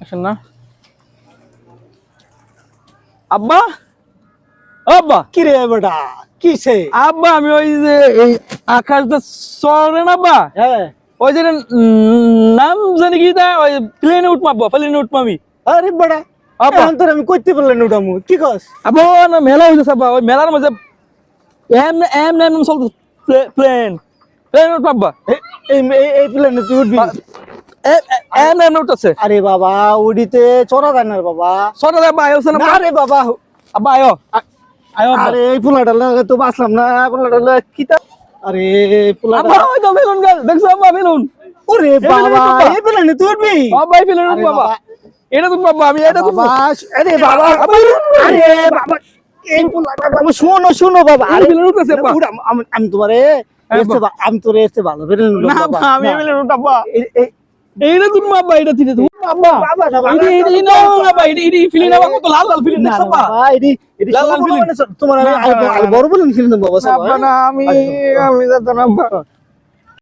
আসেন না আব্বা আব্বা কি রে বেটা কিসে? আব্বা আমি ওই যে এই আকাশটা চড়ে না আব্বা হ্যাঁ ওই যে নাম জানি কি তা ওই প্লেনে উঠবো আব্বা প্লেনে উঠবো আমি আরে বেটা আব্বা এখন তোর আমি কইতে পারলাম উঠামু কি কস? আব্বা না মেলা হইতেছে আব্বা ওই মেলার মধ্যে এম এম এম এম চলতে প্লেন প্লেন উঠবো আব্বা এই এই প্লেনে তুই উঠবি? এম এম উঠতেছে আরে বাবা উড়িতে চড়া যায় না রে বাবা। সরো আব্বা আয়ো না না রে বাবা। আব্বা আয়ো আয়ো আব্বা আরে এই পোলাটা লাগে তো বাঁচলাম না, পোলাটা লাগে কি তা? আরে পোলাটা আব্বা ওই তো বেলুন গাছ দেখছো আব্বা বেলুন ওরে বাবা এই প্লেনে তুই উঠবি? আব্বা এই বেলুন উঠবো আব্বা এটা তো বাবা আমি এটা তো বাবা আরে বাবা আরে বাবা এই পোলাটা বাবা শোনো শোনো বাবা আরে বেলুন উঠতেছে আব্বা আমি তোমারে আমি তোরে এসে ভালো বেরেন না আব্বা আমি এই বেলুন উঠবো আব্বা এই এইটা তুমি আব্বা এটা দিতে তুমি আব্বা বাবা এটা এটা না আব্বা এটা এটা ফিলিং আব্বা কত লাল লাল ফিলিং না দেখছো আব্বা বাবা এডি এডি লাল লাল feeling। তোমার আমি বড় বলেন ফিল্ম দেব বাবা আব্বা না আমি আমি যাত না আব্বা